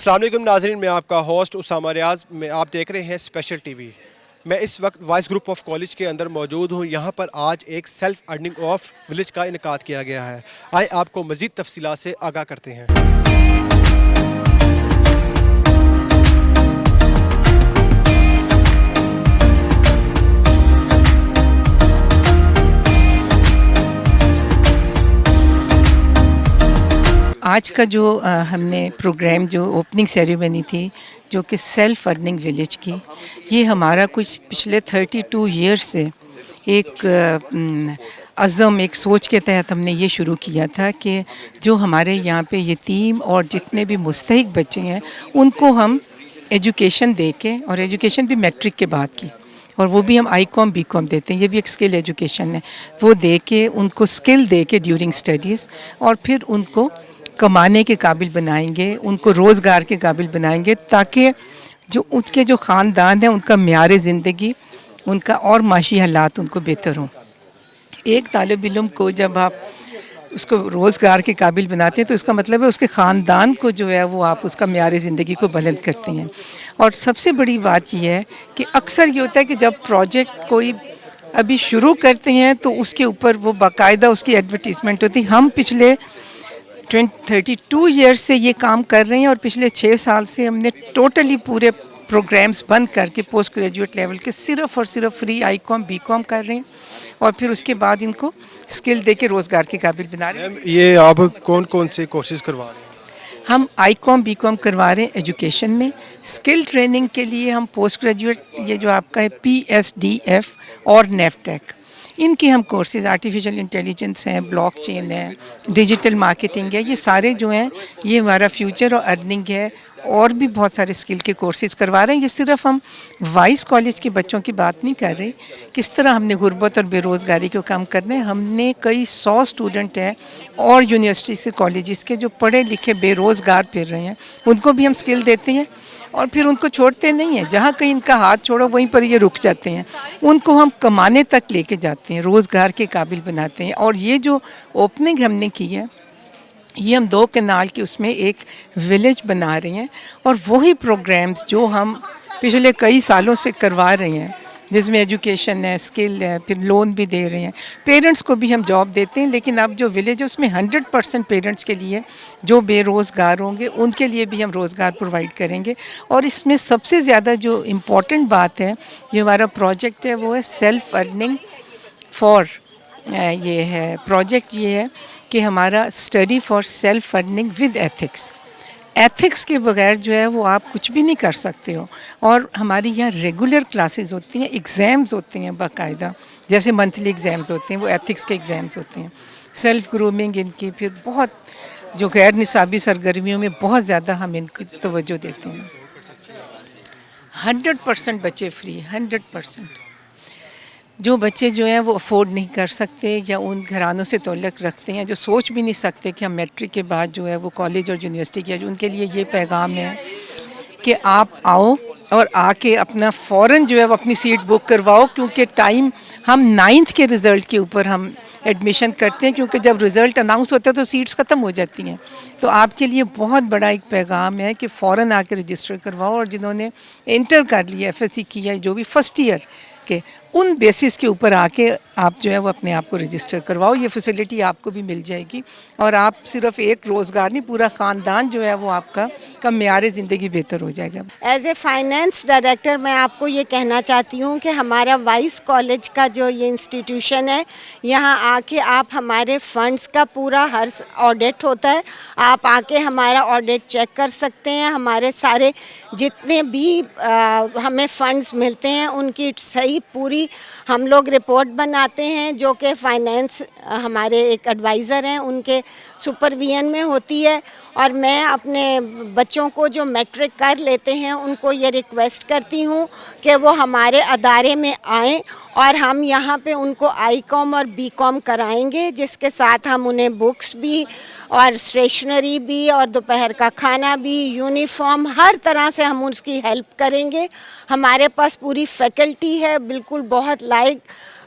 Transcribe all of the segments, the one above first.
السلام علیکم ناظرین، میں آپ کا ہوسٹ اسامہ ریاض میں آپ دیکھ رہے ہیں اسپیشل ٹی وی۔ میں اس وقت وائس گروپ آف کالج کے اندر موجود ہوں۔ یہاں پر آج ایک سیلف ارننگ آف ولیج کا انعقاد کیا گیا ہے۔ آئے آپ کو مزید تفصیلات سے آگاہ کرتے ہیں۔ آج کا جو ہم نے پروگرام جو اوپننگ سیریمنی تھی جو کہ سیلف ارننگ ولیج کی، یہ ہمارا کچھ پچھلے 32 ایئرس سے ایک عزم، ایک سوچ کے تحت ہم نے یہ شروع کیا تھا کہ جو ہمارے یہاں پہ یتیم اور جتنے بھی مستحق بچے ہیں ان کو ہم ایجوکیشن دے کے، اور ایجوکیشن بھی میٹرک کے بعد کی، اور وہ بھی ہم آئی کام بی کام دیتے ہیں، یہ بھی ایک اسکل ایجوکیشن ہے، وہ دے کے ان کو اسکل دے کے ڈیورنگ اسٹڈیز، اور پھر ان کو کمانے کے قابل بنائیں گے، ان کو روزگار کے قابل بنائیں گے، تاکہ جو ان کے جو خاندان ہیں ان کا معیار زندگی، ان کا اور معاشی حالات ان کو بہتر ہوں۔ ایک طالب علم کو جب آپ اس کو روزگار کے قابل بناتے ہیں تو اس کا مطلب ہے اس کے خاندان کو جو ہے وہ آپ اس کا معیار زندگی کو بلند کرتے ہیں۔ اور سب سے بڑی بات یہ ہے کہ اکثر یہ ہوتا ہے کہ جب پروجیکٹ کوئی ابھی شروع کرتے ہیں تو اس کے اوپر وہ باقاعدہ اس کی ایڈورٹیزمنٹ ہوتی ہے۔ ہم پچھلے 32 ایئرس سے یہ کام کر رہے ہیں، اور پچھلے 6 سال سے ہم نے ٹوٹلی پورے پروگرامز بند کر کے پوسٹ گریجویٹ لیول کے صرف اور صرف فری آئی کام بی کام کر رہے ہیں، اور پھر اس کے بعد ان کو اسکل دے کے روزگار کے قابل بنا رہے ہیں۔ یہ آپ کون کون سے کورسز کروا رہے ہیں؟ ہم آئی کام بی کام کروا رہے ہیں ایجوکیشن میں۔ اسکل ٹریننگ کے لیے ہم پوسٹ گریجویٹ، یہ جو آپ کا ہے PSDF اور نیفٹیک، ان کی ہم کورسز، آرٹیفیشل انٹیلیجنس ہیں، بلاک چین ہے، ڈیجیٹل مارکیٹنگ ہے، یہ سارے جو ہیں یہ ہمارا فیوچر اور ارننگ ہے، اور بھی بہت سارے اسکل کے کورسز کروا رہے ہیں۔ یہ صرف ہم وائس کالج کے بچوں کی بات نہیں کر رہے، کس طرح ہم نے غربت اور بے روزگاری کو کم کرنا ہے۔ ہم نے کئی 100 اسٹوڈنٹ ہیں اور یونیورسٹی سے کالجز کے جو پڑھے لکھے بے روزگار پھر رہے ہیں، ان کو بھی ہم اسکل دیتے ہیں، اور پھر ان کو چھوڑتے نہیں ہیں، جہاں کہیں ان کا ہاتھ چھوڑو وہیں پر یہ رک جاتے ہیں، ان کو ہم کمانے تک لے کے جاتے ہیں، روزگار کے قابل بناتے ہیں۔ اور یہ جو اوپننگ ہم نے کی ہے، یہ ہم 2 کنال کے اس میں ایک ولیج بنا رہے ہیں، اور وہی پروگرامز جو ہم پچھلے کئی سالوں سے کروا رہے ہیں، جس میں ایجوکیشن ہے، اسکل ہے، پھر لون بھی دے رہے ہیں، پیرنٹس کو بھی ہم جاب دیتے ہیں، لیکن اب جو ولیج ہے اس میں 100% پیرنٹس کے لیے جو بے روزگار ہوں گے ان کے لیے بھی ہم روزگار پرووائڈ کریں گے۔ اور اس میں سب سے زیادہ جو امپورٹنٹ بات ہے، جو ہمارا پروجیکٹ ہے، وہ ہے سیلف ارننگ فار، یہ ہے پروجیکٹ، یہ ہے کہ ہمارا study for self earning with ethics. Ethics کے بغیر جو ہے وہ آپ کچھ بھی نہیں کر سکتے ہو۔ اور ہماری یہاں ریگولر کلاسز ہوتی ہیں، ایگزامز ہوتے ہیں باقاعدہ، جیسے منتھلی ایگزامز ہوتے ہیں، وہ ایتھکس کے ایگزامز ہوتے ہیں۔ سیلف گرومنگ ان کی، پھر بہت جو غیر نصابی سرگرمیوں میں بہت زیادہ ہم ان کی توجہ دیتے ہیں۔ 100% بچے فری، 100%۔ جو بچے جو ہیں وہ افورڈ نہیں کر سکتے، یا ان گھرانوں سے تعلق رکھتے ہیں جو سوچ بھی نہیں سکتے کہ ہم میٹرک کے بعد جو ہے وہ کالج اور یونیورسٹی کیا، ان کے لیے یہ پیغام ہے کہ آپ آؤ اور آ کے اپنا فوراً جو ہے وہ اپنی سیٹ بک کرواؤ، کیونکہ ٹائم ہم 9th کے رزلٹ کے اوپر ہم ایڈمیشن کرتے ہیں، کیونکہ جب رزلٹ اناؤنس ہوتا ہے تو سیٹس ختم ہو جاتی ہیں۔ تو آپ کے لیے بہت بڑا ایک پیغام ہے کہ فوراً آ کے رجسٹر کرواؤ، اور جنہوں نے انٹر کر لیا، FSC کیا، جو بھی فرسٹ ایئر کے، ان بیسس کے اوپر آ کے آپ جو ہے وہ اپنے آپ کو رجسٹر کرواؤ، یہ فیسلٹی آپ کو بھی مل جائے گی، اور آپ صرف ایک روزگار نہیں، پورا خاندان جو ہے وہ آپ کا معیار زندگی بہتر ہو جائے گا۔ ایز اے فائنینس ڈائریکٹر میں آپ کو یہ کہنا چاہتی ہوں کہ ہمارا وائس کالج کا جو یہ انسٹیٹیوشن ہے، یہاں آ کے آپ ہمارے فنڈز کا پورا ہر آڈٹ ہوتا ہے، آپ آ کے ہمارا آڈٹ چیک کر سکتے ہیں، ہمارے سارے جتنے بھی ہمیں فنڈز ملتے ہیں ان کی صحیح پوری ہم لوگ رپورٹ بناتے ہیں، جو کہ فائنینس ہمارے ایک ایڈوائزر ہیں ان کے سپرویژن میں ہوتی ہے۔ اور میں اپنے بچوں کو جو میٹرک کر لیتے ہیں ان کو یہ ریکویسٹ کرتی ہوں کہ وہ ہمارے ادارے میں آئیں، اور ہم یہاں پہ ان کو آئی کام اور بی کام کرائیں گے، جس کے ساتھ ہم انہیں بکس بھی اور اسٹیشنری بھی اور دوپہر کا کھانا بھی، یونیفارم، ہر طرح سے ہم اس کی ہیلپ کریں گے۔ ہمارے پاس پوری فیکلٹی ہے، بالکل بہت لائق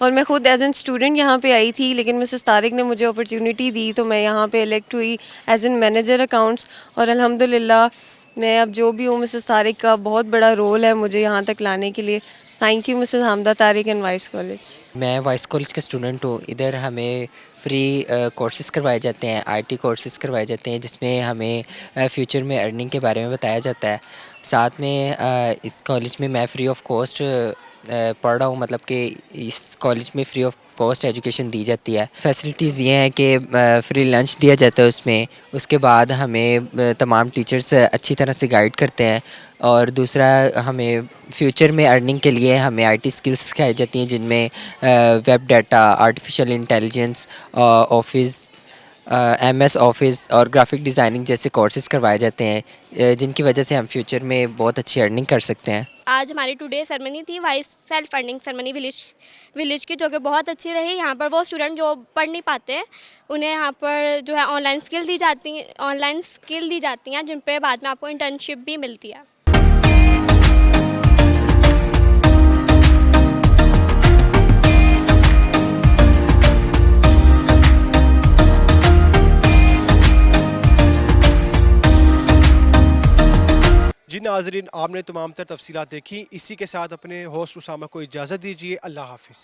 اور میں خود ایز این اسٹوڈنٹ یہاں پہ آئی تھی، لیکن مسز طارق نے مجھے اپرچونیٹی دی تو میں یہاں پہ الیکٹ ہوئی ایز این مینیجر اکاؤنٹس، اور الحمدللہ میں اب جو بھی ہوں مسز طارق کا بہت بڑا رول ہے مجھے یہاں تک لانے کے لیے. Thank you Mrs Hamida Tariq and vice college. میں وائس کالج کا اسٹوڈنٹ ہوں. ادھر ہمیں فری کورسز کروائے جاتے ہیں، آئی ٹی کورسز کروائے جاتے ہیں، جس میں ہمیں فیوچر میں ارننگ کے بارے میں بتایا جاتا ہے. ساتھ میں اس کالج میں فری آف کاسٹ پڑھ رہا ہوں، مطلب کہ اس کالج میں فری آف کاسٹ ایجوکیشن دی جاتی ہے. فیسلٹیز یہ ہیں کہ فری لنچ دیا جاتا ہے اس کے بعد ہمیں تمام ٹیچرس اچھی طرح سے گائیڈ کرتے ہیں. اور دوسرا ہمیں فیوچر میں ارننگ کے لیے ہمیں آئی ٹی اسکلس سکھائی جاتی ہیں، جن میں web data, artificial intelligence, office, M S office اور گرافک ڈیزائننگ جیسے کورسز کروائے جاتے ہیں، جن کی وجہ سے ہم فیوچر میں بہت اچھی ارننگ کر سکتے ہیں. آج ہماری ٹوڈے سرمنی تھی وائس سیلف ارننگ سرمنی ولیج کی، جو کہ بہت اچھی رہی. یہاں پر وہ اسٹوڈنٹ جو پڑھ نہیں پاتے ہیں انہیں یہاں پر جو ہے آن لائن اسکل دی جاتی ہیں جن پہ بعد میں آپ کو انٹرنشپ بھی ملتی ہے. جی ناظرین، آپ نے تمام تر تفصیلات دیکھی. اسی کے ساتھ اپنے ہوسٹ اسامہ کو اجازت دیجیے. اللہ حافظ.